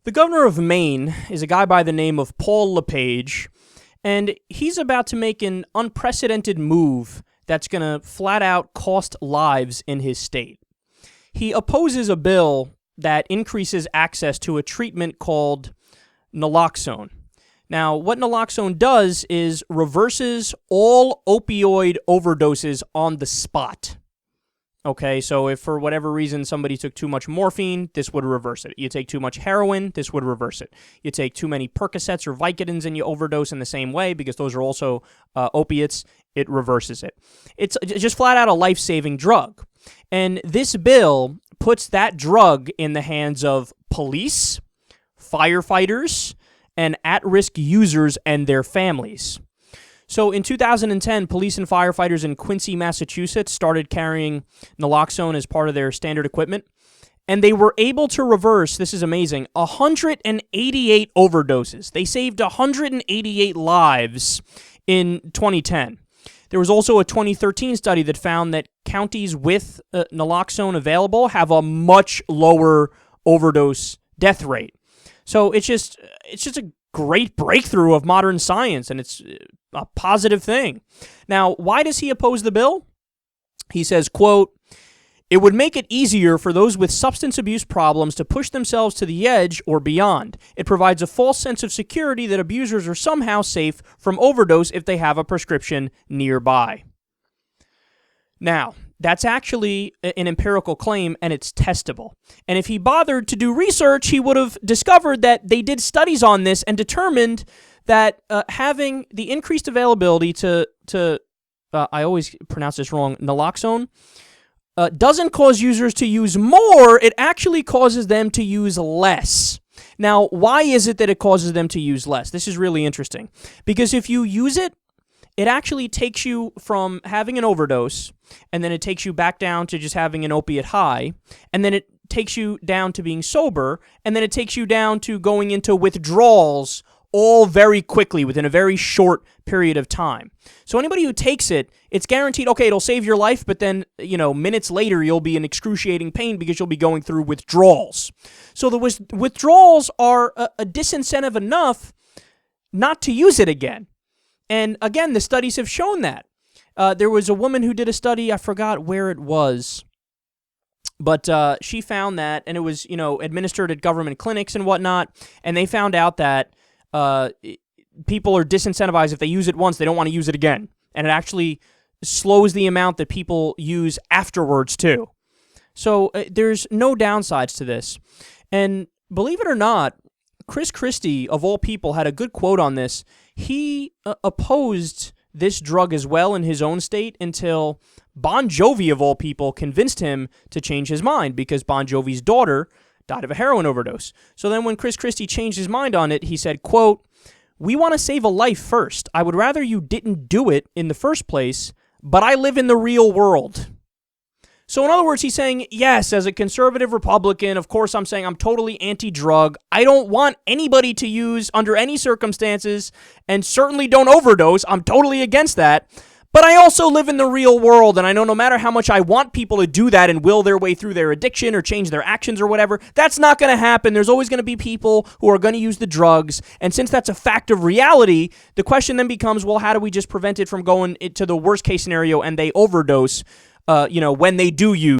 The governor of Maine is a guy by the name of Paul LePage, and he's about to make an unprecedented move that's going to flat out cost lives in his state. He opposes a bill that increases access to a treatment called naloxone. Now, what naloxone does is reverses all opioid overdoses on the spot. Okay, so if for whatever reason somebody took too much morphine, this would reverse it. You take too much heroin, this would reverse it. You take too many Percocets or Vicodins and you overdose in the same way, because those are also opiates, it reverses it. It's just flat out a life-saving drug. And this bill puts that drug in the hands of police, firefighters, and at-risk users and their families. So in 2010, police and firefighters in Quincy, Massachusetts started carrying naloxone as part of their standard equipment, and they were able to reverse, this is amazing, 188 overdoses. They saved 188 lives in 2010. There was also a 2013 study that found that counties with naloxone available have a much lower overdose death rate. So it's just a great breakthrough of modern science, and it's a positive thing. Now, why does he oppose the bill? He says, quote, "It would make it easier for those with substance abuse problems to push themselves to the edge or beyond. It provides a false sense of security that abusers are somehow safe from overdose if they have a prescription nearby." Now, that's actually an empirical claim, and it's testable. And if he bothered to do research, he would have discovered that they did studies on this and determined that having the increased availability to I always pronounce this wrong, naloxone, doesn't cause users to use more, it actually causes them to use less. Now, why is it that it causes them to use less? This is really interesting. Because if you use it, it actually takes you from having an overdose, and then it takes you back down to just having an opiate high, and then it takes you down to being sober, and then it takes you down to going into withdrawals all very quickly within a very short period of time. So anybody who takes it, it's guaranteed, okay, it'll save your life, but then, minutes later, you'll be in excruciating pain because you'll be going through withdrawals. So the withdrawals are a disincentive enough not to use it again. And again, the studies have shown that. There was a woman who did a study, I forgot where it was, but she found that, and it was, administered at government clinics and whatnot, and they found out that people are disincentivized. If they use it once, they don't want to use it again. And it actually slows the amount that people use afterwards, too. So there's no downsides to this. And believe it or not, Chris Christie, of all people, had a good quote on this. He opposed this drug as well in his own state until Bon Jovi, of all people, convinced him to change his mind, because Bon Jovi's daughter died of a heroin overdose. So then when Chris Christie changed his mind on it, he said, quote, "We want to save a life first. I would rather you didn't do it in the first place, but I live in the real world." So in other words, he's saying, yes, as a conservative Republican, of course I'm saying I'm totally anti-drug. I don't want anybody to use under any circumstances, and certainly don't overdose. I'm totally against that. But I also live in the real world, and I know no matter how much I want people to do that and will their way through their addiction or change their actions or whatever, that's not going to happen. There's always going to be people who are going to use the drugs, and since that's a fact of reality, the question then becomes, well, how do we just prevent it from going to the worst case scenario and they overdose, when they do use